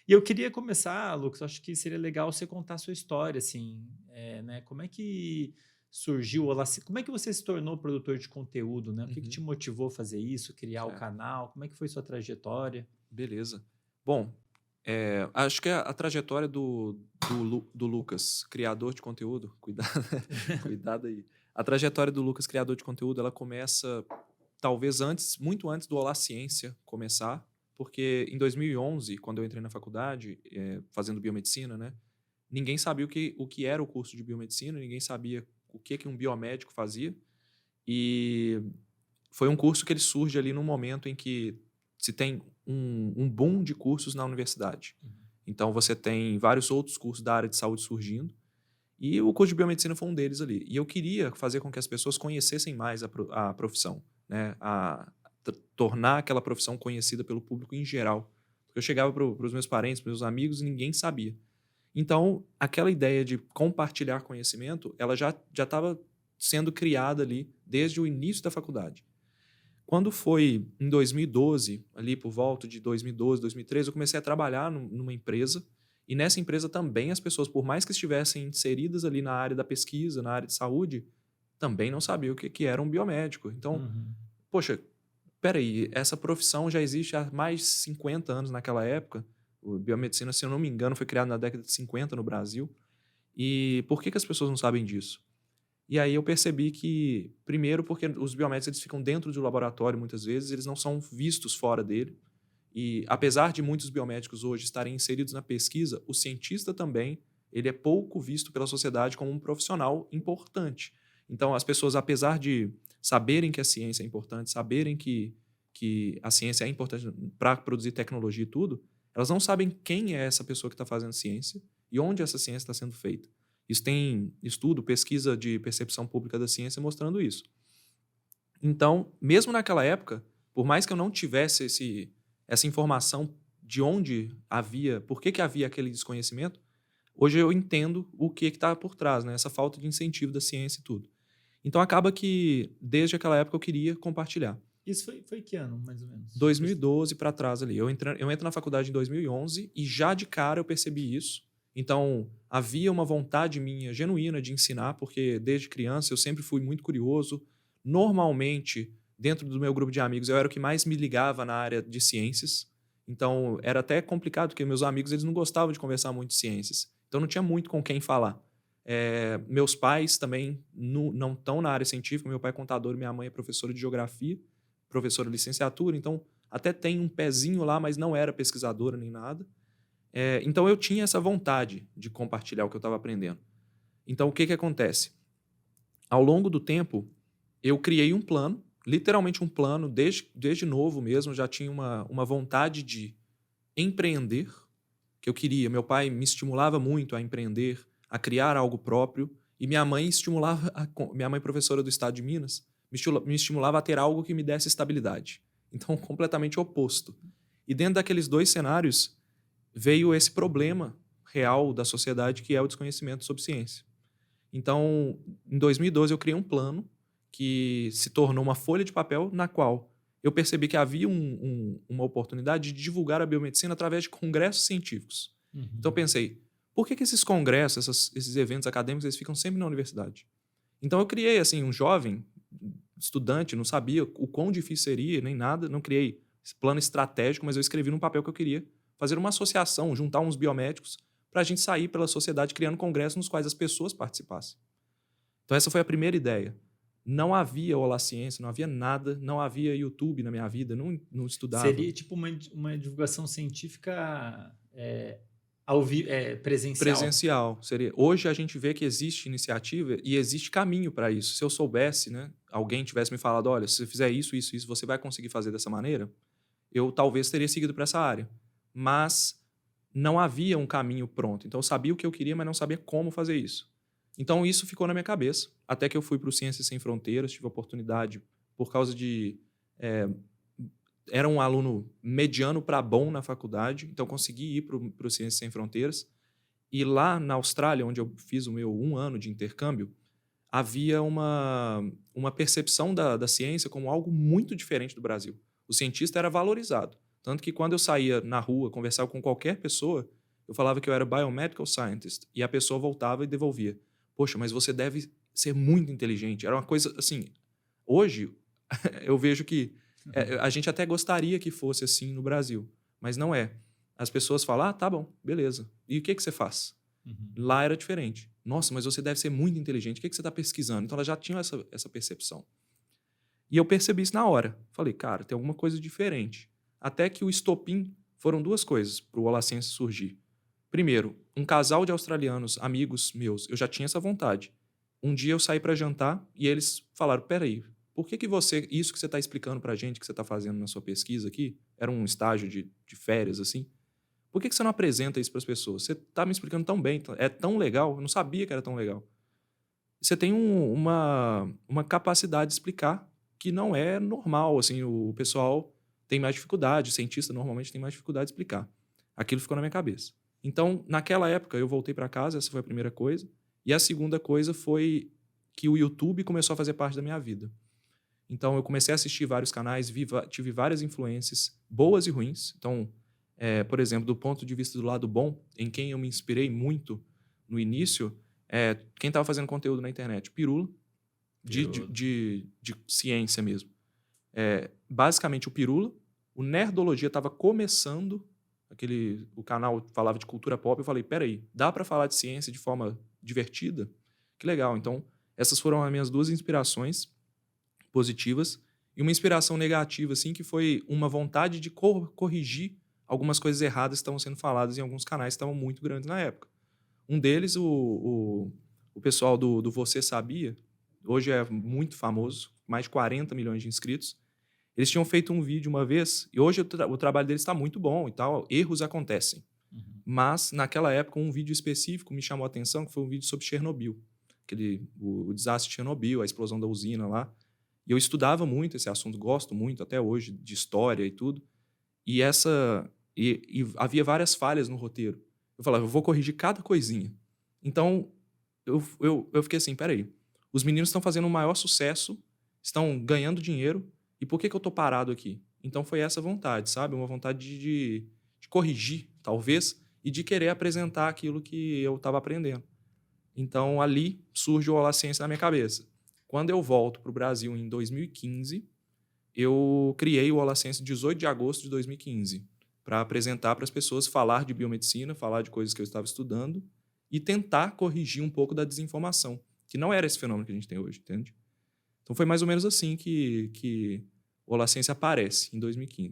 E eu queria começar, Lucas, acho que seria legal você contar a sua história, assim, né, como é que surgiu, ou como é que você se tornou produtor de conteúdo, né? O que que te Uhum, motivou a fazer isso, criar o certo. canal? Como é que foi sua trajetória? Beleza. Bom, acho que a trajetória do Lucas, criador de conteúdo, cuidado cuidado aí. A trajetória do Lucas, criador de conteúdo, ela começa talvez antes, muito antes do Olá Ciência começar, porque em 2011, quando eu entrei na faculdade, fazendo biomedicina, né, ninguém sabia o que era o curso de biomedicina, ninguém sabia o que um biomédico fazia. E foi um curso que ele surge ali num momento em que se tem um boom de cursos na universidade. Uhum. Então você tem vários outros cursos da área de saúde surgindo, e o curso de biomedicina foi um deles ali. E eu queria fazer com que as pessoas conhecessem mais a profissão, né, tornar aquela profissão conhecida pelo público em geral. Porque eu chegava para os meus parentes, para os meus amigos, e ninguém sabia. Então, aquela ideia de compartilhar conhecimento, ela já estava sendo criada ali desde o início da faculdade. Quando foi em 2012, ali por volta de 2012, 2013, eu comecei a trabalhar numa empresa, e nessa empresa também as pessoas, por mais que estivessem inseridas ali na área da pesquisa, na área de saúde, também não sabiam o que era um biomédico. Então, Uhum. poxa, espera aí, essa profissão já existe há mais de 50 anos naquela época. O biomedicina, se eu não me engano, foi criado na década de 50 no Brasil. E por que as pessoas não sabem disso? E aí eu percebi que, primeiro, porque os biomédicos eles ficam dentro do laboratório muitas vezes, eles não são vistos fora dele. E apesar de muitos biomédicos hoje estarem inseridos na pesquisa, o cientista também, ele é pouco visto pela sociedade como um profissional importante. Então as pessoas, apesar de saberem que a ciência é importante, saberem que a ciência é importante para produzir tecnologia e tudo, elas não sabem quem é essa pessoa que está fazendo ciência e onde essa ciência está sendo feita. Isso tem estudo, pesquisa de percepção pública da ciência mostrando isso. Então, mesmo naquela época, por mais que eu não tivesse essa informação de onde havia, por que havia aquele desconhecimento, hoje eu entendo o que está por trás, né? Essa falta de incentivo da ciência e tudo. Então acaba que, desde aquela época, eu queria compartilhar. Isso foi que ano, mais ou menos? 2012 para trás ali. Eu entro na faculdade em 2011 e já de cara eu percebi isso. Então, havia uma vontade minha genuína de ensinar, porque desde criança eu sempre fui muito curioso. Normalmente, dentro do meu grupo de amigos, eu era o que mais me ligava na área de ciências. Então, era até complicado, porque meus amigos eles não gostavam de conversar muito de ciências. Então, não tinha muito com quem falar. Meus pais também não estão na área científica. Meu pai é contador e minha mãe é professora de geografia, professora de licenciatura, então até tem um pezinho lá, mas não era pesquisadora nem nada. Então eu tinha essa vontade de compartilhar o que eu estava aprendendo. Então o que acontece? Ao longo do tempo, eu criei um plano, literalmente um plano, desde novo mesmo, já tinha uma vontade de empreender, que eu queria. Meu pai me estimulava muito a empreender, a criar algo próprio, e minha mãe estimulava, minha mãe professora do estado de Minas, me estimulava a ter algo que me desse estabilidade. Então, completamente oposto. E dentro daqueles dois cenários, veio esse problema real da sociedade, que é o desconhecimento sobre ciência. Então, em 2012, eu criei um plano que se tornou uma folha de papel na qual eu percebi que havia uma oportunidade de divulgar a biomedicina através de congressos científicos. Então, eu Uhum. pensei, por que esses congressos, esses eventos acadêmicos, eles ficam sempre na universidade? Então, eu criei, assim, um jovem estudante, não sabia o quão difícil seria, nem nada, não criei esse plano estratégico, mas eu escrevi num papel que eu queria fazer uma associação, juntar uns biomédicos para a gente sair pela sociedade criando congressos nos quais as pessoas participassem. Então essa foi a primeira ideia. Não havia Olá Ciência, não havia nada, não havia YouTube na minha vida, não estudava. Seria tipo uma divulgação científica presencial. Presencial seria. Hoje a gente vê que existe iniciativa e existe caminho para isso. Se eu soubesse, né, alguém tivesse me falado, olha, se você fizer isso, isso, isso, você vai conseguir fazer dessa maneira, eu talvez teria seguido para essa área. Mas não havia um caminho pronto. Então eu sabia o que eu queria, mas não sabia como fazer isso. Então isso ficou na minha cabeça, até que eu fui para o Ciências Sem Fronteiras, tive a oportunidade, por causa de. eh, Era um aluno mediano para bom na faculdade, então consegui ir para o Ciências Sem Fronteiras. E lá na Austrália, onde eu fiz o meu um ano de intercâmbio, havia uma percepção da ciência como algo muito diferente do Brasil. O cientista era valorizado. Tanto que quando eu saía na rua, conversava com qualquer pessoa, eu falava que eu era Biomedical Scientist. E a pessoa voltava e devolvia. Poxa, mas você deve ser muito inteligente. Era uma coisa, assim... Hoje, eu vejo que a gente até gostaria que fosse assim no Brasil, mas não é. As pessoas falam, tá bom, beleza. E o que você faz? Uhum. Lá era diferente. Nossa, mas você deve ser muito inteligente. O que você está pesquisando? Então, elas já tinham essa percepção. E eu percebi isso na hora. Falei, cara, tem alguma coisa diferente. Até que o estopim foram duas coisas para o Holaciense surgir. Primeiro, um casal de australianos, amigos meus, eu já tinha essa vontade. Um dia eu saí para jantar e eles falaram, peraí, por que isso que você está explicando para a gente, que você está fazendo na sua pesquisa aqui, era um estágio de férias, assim, por que você não apresenta isso para as pessoas? Você está me explicando tão bem, é tão legal, eu não sabia que era tão legal. Você tem uma capacidade de explicar que não é normal, assim, o pessoal tem mais dificuldade, o cientista normalmente tem mais dificuldade de explicar. Aquilo ficou na minha cabeça. Então, naquela época, eu voltei para casa, essa foi a primeira coisa. E a segunda coisa foi que o YouTube começou a fazer parte da minha vida. Então, eu comecei a assistir vários canais, tive várias influências, boas e ruins. Então, por exemplo, do ponto de vista do lado bom, em quem eu me inspirei muito no início, quem estava fazendo conteúdo na internet? Pirula, de ciência mesmo. Basicamente, o Pirula, o Nerdologia estava começando, o canal falava de cultura pop, eu falei, peraí, dá para falar de ciência de forma divertida? Que legal. Então, essas foram as minhas duas inspirações positivas e uma inspiração negativa, assim, que foi uma vontade de corrigir algumas coisas erradas que estavam sendo faladas em alguns canais que estavam muito grandes na época. Um deles, o pessoal do Você Sabia, hoje é muito famoso, mais de 40 milhões de inscritos. Eles tinham feito um vídeo uma vez, e hoje o trabalho deles está muito bom e tal, erros acontecem. Uhum. Mas, naquela época, um vídeo específico me chamou a atenção, que foi um vídeo sobre Chernobyl. O desastre de Chernobyl, a explosão da usina lá. E eu estudava muito esse assunto, gosto muito até hoje, de história e tudo. E havia várias falhas no roteiro. Eu falava, eu vou corrigir cada coisinha. Então, eu fiquei assim, peraí, os meninos estão fazendo o maior sucesso, estão ganhando dinheiro, e por que eu estou parado aqui? Então foi essa vontade, sabe? Uma vontade de corrigir, talvez, e de querer apresentar aquilo que eu estava aprendendo. Então ali surge o Holaciência na minha cabeça. Quando eu volto para o Brasil em 2015, eu criei o Holaciência 18 de agosto de 2015 para apresentar para as pessoas, falar de biomedicina, falar de coisas que eu estava estudando e tentar corrigir um pouco da desinformação, que não era esse fenômeno que a gente tem hoje, entende? Então foi mais ou menos assim que o Holaciência aparece, em 2015.